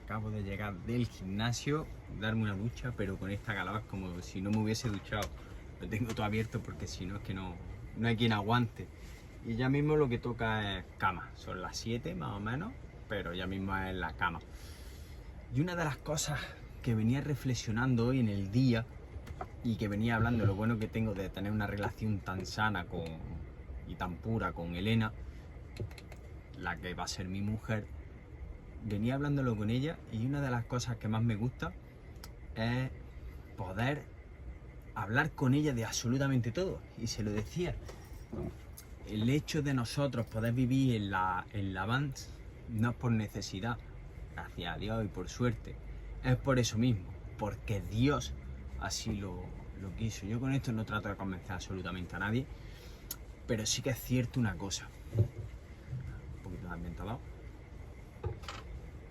Acabo de llegar del gimnasio, darme una ducha, pero con esta calor es como si no me hubiese duchado. Lo tengo todo abierto porque si no es que no hay quien aguante. Y ya mismo lo que toca es cama. Son las 7 más o menos, pero ya mismo es la cama. Y una de las cosas que venía reflexionando hoy en el día y que venía hablando de lo bueno que tengo de tener una relación tan sana y tan pura con Elena, la que va a ser mi mujer, venía hablándolo con ella y una de las cosas que más me gusta es poder hablar con ella de absolutamente todo. Y se lo decía, el hecho de nosotros poder vivir en la van no es por necesidad, gracias a Dios y por suerte, es por eso mismo, porque Dios así lo quiso. Yo con esto no trato de convencer absolutamente a nadie, pero sí que es cierto una cosa, un poquito de ambientalado.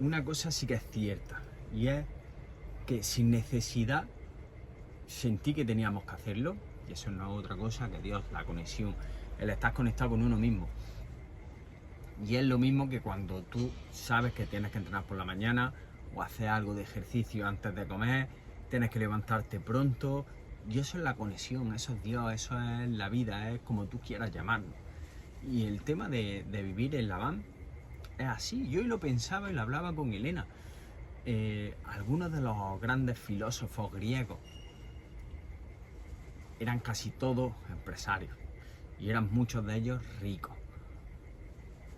Una cosa sí que es cierta, y es que sin necesidad sentí que teníamos que hacerlo, y eso no es otra cosa que Dios, la conexión, el estar conectado con uno mismo. Y es lo mismo que cuando tú sabes que tienes que entrenar por la mañana o hacer algo de ejercicio antes de comer, tienes que levantarte pronto, y eso es la conexión, eso es Dios, eso es la vida, es como tú quieras llamarlo. Y el tema de vivir en la van es así. Yo hoy lo pensaba y lo hablaba con Elena. Algunos de los grandes filósofos griegos eran casi todos empresarios y eran muchos de ellos ricos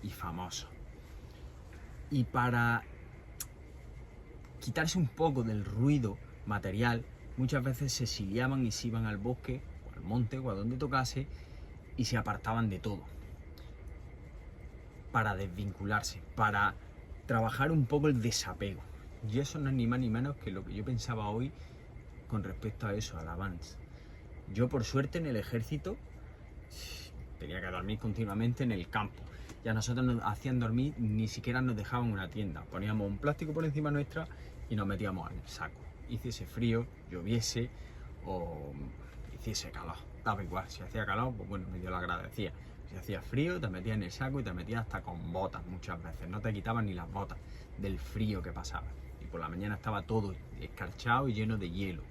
y famosos. Y para quitarse un poco del ruido material, muchas veces se exiliaban y se iban al bosque o al monte o a donde tocase y se apartaban de todo para desvincularse, para trabajar un poco el desapego. Y eso no es ni más ni menos que lo que yo pensaba hoy con respecto a eso, al avance. Yo por suerte en el ejército tenía que dormir continuamente en el campo. Y a nosotros nos hacían dormir, ni siquiera nos dejaban una tienda. Poníamos un plástico por encima nuestra y nos metíamos en el saco. Hiciese frío, lloviese o hiciese calor. Daba igual, si hacía calor, pues bueno, medio lo agradecía. Si hacía frío, te metías en el saco y te metías hasta con botas muchas veces. No te quitaban ni las botas del frío que pasaba. Y por la mañana estaba todo escarchado y lleno de hielo.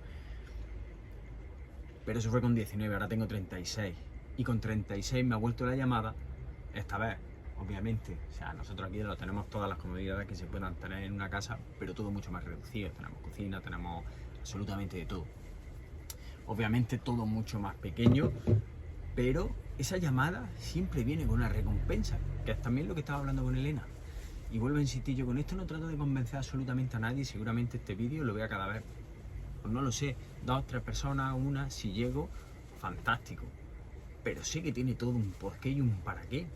Pero eso fue con 19, ahora tengo 36. Y con 36 me ha vuelto la llamada, esta vez, obviamente. O sea, nosotros aquí lo tenemos todas las comodidades que se puedan tener en una casa, pero todo mucho más reducido. Tenemos cocina, tenemos absolutamente de todo. Obviamente todo mucho más pequeño, pero esa llamada siempre viene con una recompensa, que es también lo que estaba hablando con Elena. Y vuelvo a insistir, yo con esto no trato de convencer absolutamente a nadie. Seguramente este vídeo lo vea cada vez, pues no lo sé, 2, 3 personas, una, si llego, fantástico. Pero sé que tiene todo un porqué y un para qué.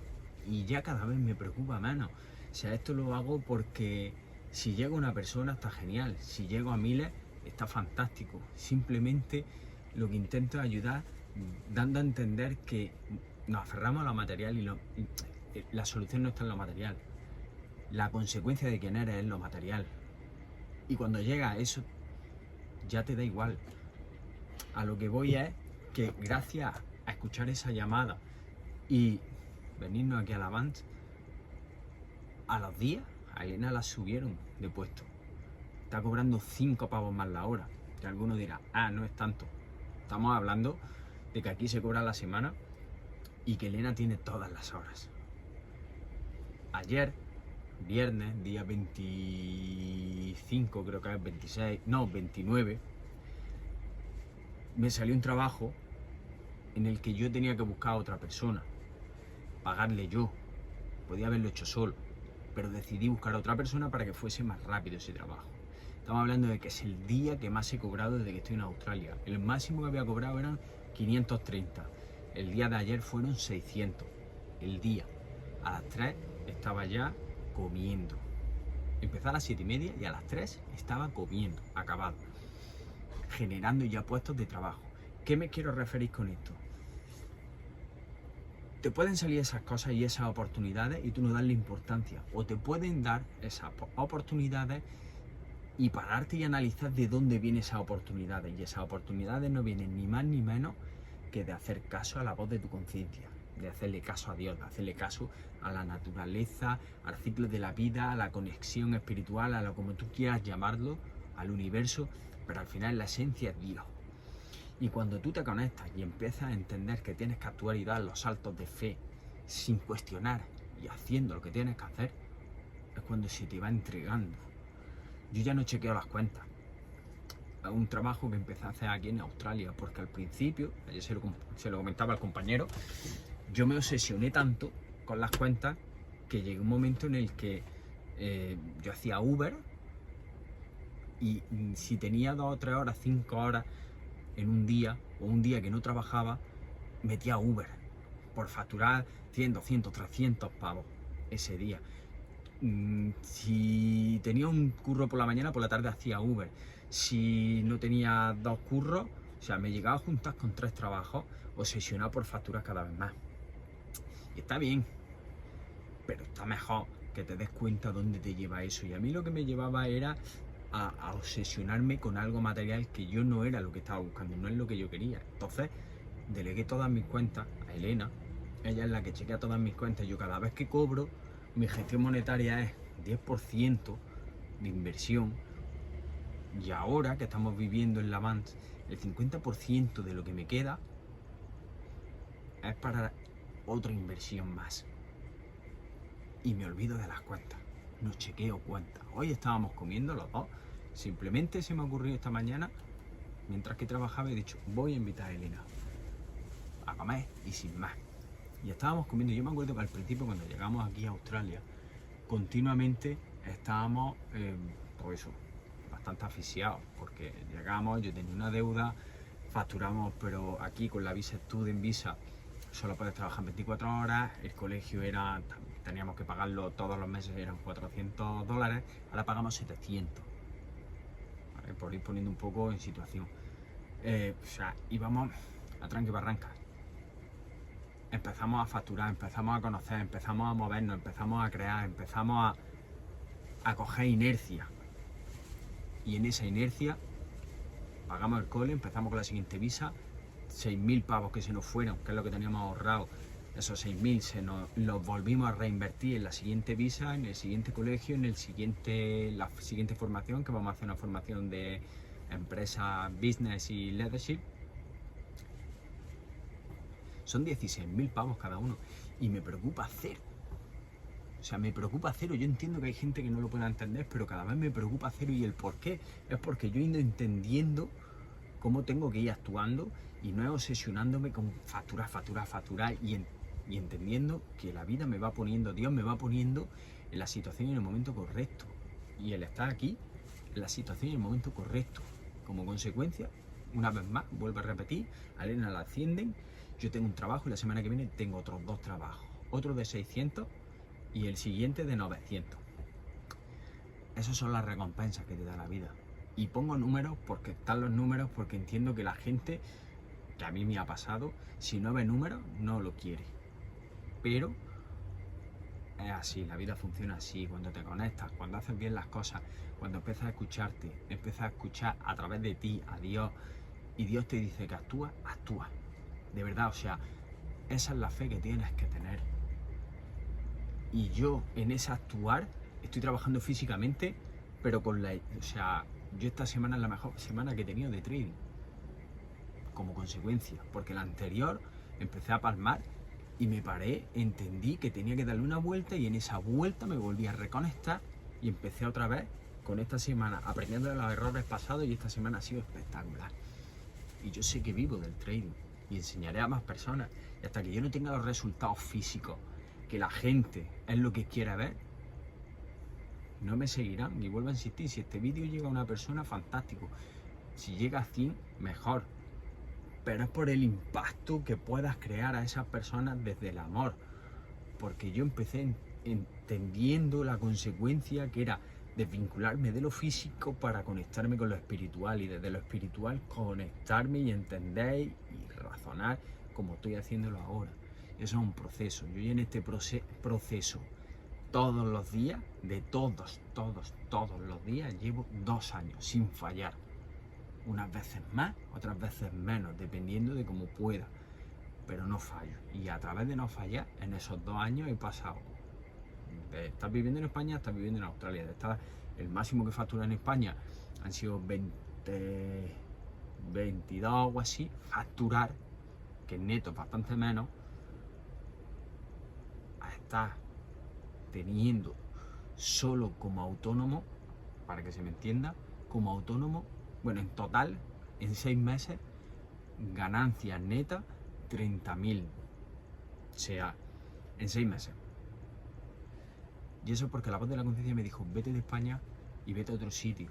Y ya cada vez me preocupa menos. O sea, esto lo hago porque si llega una persona está genial. Si llego a miles está fantástico. Simplemente lo que intento es ayudar dando a entender que nos aferramos a lo material y la solución no está en lo material. La consecuencia de quién eres es lo material. Y cuando llega a eso ya te da igual. A lo que voy es que gracias a escuchar esa llamada y venirnos aquí a la van, a los días a Elena la subieron de puesto. Está cobrando 5 pavos más la hora. Que alguno dirá, no es tanto. Estamos hablando de que aquí se cobra la semana y que Elena tiene todas las horas. Ayer, viernes, día 25, creo que es 26, no, 29, me salió un trabajo en el que yo tenía que buscar a otra persona, pagarle yo. Podía haberlo hecho solo, pero decidí buscar a otra persona para que fuese más rápido ese trabajo. Estamos hablando de que es el día que más he cobrado desde que estoy en Australia. El máximo que había cobrado eran 530. El día de ayer fueron 600. El día. A las 3 estaba ya comiendo. Empecé a las 7:30 y a las 3 estaba comiendo, acabado. Generando ya puestos de trabajo. ¿Qué me quiero referir con esto? Te pueden salir esas cosas y esas oportunidades y tú no darle importancia. O te pueden dar esas oportunidades y pararte y analizar de dónde vienen esas oportunidades. Y esas oportunidades no vienen ni más ni menos que de hacer caso a la voz de tu conciencia. de hacerle caso a Dios, de hacerle caso a la naturaleza, al ciclo de la vida, a la conexión espiritual, a lo como tú quieras llamarlo, al universo, pero al final la esencia es Dios. Y cuando tú te conectas y empiezas a entender que tienes que actuar y dar los saltos de fe sin cuestionar y haciendo lo que tienes que hacer, es cuando se te va entregando. Yo ya no chequeo las cuentas. Es un trabajo que empecé a hacer aquí en Australia, porque al principio, ayer se lo comentaba al compañero, yo me obsesioné tanto con las cuentas que llegué a un momento en el que yo hacía Uber y si tenía 2 o 3 horas, 5 horas en un día, o un día que no trabajaba, metía Uber por facturar 100, 200, 300 pavos ese día. Si tenía un curro por la mañana, por la tarde hacía Uber. Si no tenía 2 curros, o sea, me llegaba a juntar con 3 trabajos, obsesionado por facturas cada vez más. Y está bien, pero está mejor que te des cuenta dónde te lleva eso. Y a mí lo que me llevaba era a obsesionarme con algo material que yo no era lo que estaba buscando, no es lo que yo quería. Entonces, delegué todas mis cuentas a Elena. Ella es la que chequea todas mis cuentas. Yo cada vez que cobro, mi gestión monetaria es 10% de inversión. Y ahora que estamos viviendo en la Vans, el 50% de lo que me queda es para otra inversión más. Y me olvido de las cuentas. No chequeo cuentas. Hoy estábamos comiendo los dos. Simplemente se me ocurrió esta mañana, mientras que trabajaba, he dicho, voy a invitar a Elena a comer y sin más. Y estábamos comiendo. Yo me acuerdo que al principio, cuando llegamos aquí a Australia, continuamente estábamos, pues eso, bastante asfixiados, porque llegamos, yo tenía una deuda, facturamos, pero aquí con la Visa Student Visa solo puedes trabajar 24 horas, el colegio teníamos que pagarlo todos los meses, eran $400, ahora pagamos 700, ¿vale? Por ir poniendo un poco en situación. O sea, íbamos a tranque y barranca. Empezamos a facturar, empezamos a conocer, empezamos a movernos, empezamos a crear, empezamos a coger inercia. Y en esa inercia pagamos el cole, empezamos con la siguiente visa, 6.000 pavos que se nos fueron, que es lo que teníamos ahorrado. Esos 6.000 los volvimos a reinvertir en la siguiente visa, en el siguiente colegio, en la siguiente formación, que vamos a hacer una formación de empresa, business y leadership. Son 16.000 pavos cada uno y me preocupa cero. O sea, me preocupa cero. Yo entiendo que hay gente que no lo pueda entender, pero cada vez me preocupa cero. ¿Y el por qué? Es porque yo he ido entendiendo cómo tengo que ir actuando y no es obsesionándome con facturar y entendiendo que la vida me va poniendo, Dios me va poniendo en la situación y en el momento correcto. Y el estar aquí, en la situación y en el momento correcto. Como consecuencia, una vez más, vuelvo a repetir, a Elena la ascienden, yo tengo un trabajo y la semana que viene tengo otros 2 trabajos. Otro de 600 y el siguiente de 900. Esas son las recompensas que te da la vida. Y pongo números porque están los números, porque entiendo que la gente, que a mí me ha pasado, si no ve números, no lo quiere. Pero es así, la vida funciona así. Cuando te conectas, cuando haces bien las cosas, cuando empiezas a escucharte, empiezas a escuchar a través de ti a Dios, y Dios te dice que actúa, actúa. De verdad, o sea, esa es la fe que tienes que tener. Y yo en ese actuar estoy trabajando físicamente, pero yo esta semana es la mejor semana que he tenido de trading, como consecuencia, porque la anterior empecé a palmar y me paré, entendí que tenía que darle una vuelta y en esa vuelta me volví a reconectar y empecé otra vez con esta semana aprendiendo de los errores pasados y esta semana ha sido espectacular. Y yo sé que vivo del trading y enseñaré a más personas y hasta que yo no tenga los resultados físicos que la gente es lo que quiere ver, no me seguirán. Y vuelvo a insistir, si este vídeo llega a una persona, fantástico. Si llega a 100, mejor. Pero es por el impacto que puedas crear a esas personas desde el amor. Porque yo empecé entendiendo la consecuencia que era desvincularme de lo físico para conectarme con lo espiritual. Y desde lo espiritual conectarme y entender y razonar como estoy haciéndolo ahora. Eso es un proceso. Yo ya en este proceso todos los días, de todos los días, llevo 2 años sin fallar. Unas veces más, otras veces menos, dependiendo de cómo pueda. pero no fallo. Y a través de no fallar, en esos 2 años he pasado de estar viviendo en España a estar viviendo en Australia. El máximo que factura en España han sido 22 o así, facturar, que neto es bastante menos, a estar teniendo solo como autónomo, para que se me entienda, como autónomo, bueno, en total, en 6 meses, ganancias netas 30.000. O sea, en 6 meses. Y eso porque la voz de la conciencia me dijo, vete de España y vete a otro sitio.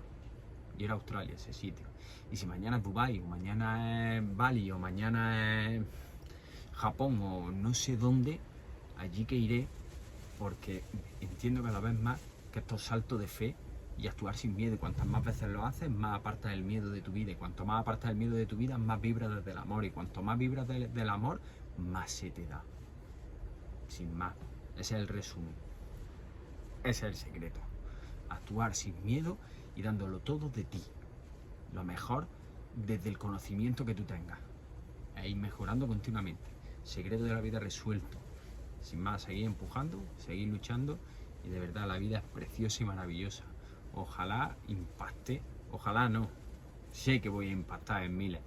Y era Australia ese sitio. Y si mañana es Dubái, o mañana es Bali, o mañana es Japón, o no sé dónde, allí que iré, porque entiendo cada vez más que estos saltos de fe y actuar sin miedo, y cuantas más veces lo haces, más apartas el miedo de tu vida, y cuanto más apartas el miedo de tu vida, más vibras desde el amor, y cuanto más vibras del amor, más se te da. Sin más, ese es el resumen, ese es el secreto: actuar sin miedo y dándolo todo de ti, lo mejor desde el conocimiento que tú tengas, e ir mejorando continuamente. Secreto de la vida resuelto. Sin más, seguir empujando, seguir luchando, y de verdad la vida es preciosa y maravillosa. Ojalá impacte, ojalá no, sé que voy a impactar en miles,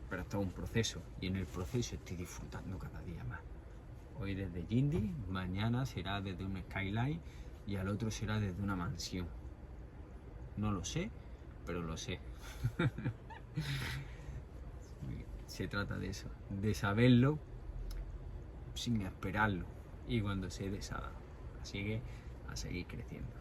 pero esto es un proceso, y en el proceso estoy disfrutando cada día más. Hoy desde Jindy, mañana será desde un skyline, y al otro será desde una mansión. No lo sé, pero lo sé. Se trata de eso, de saberlo sin esperarlo, y cuando se deshaga. Así que a seguir creciendo.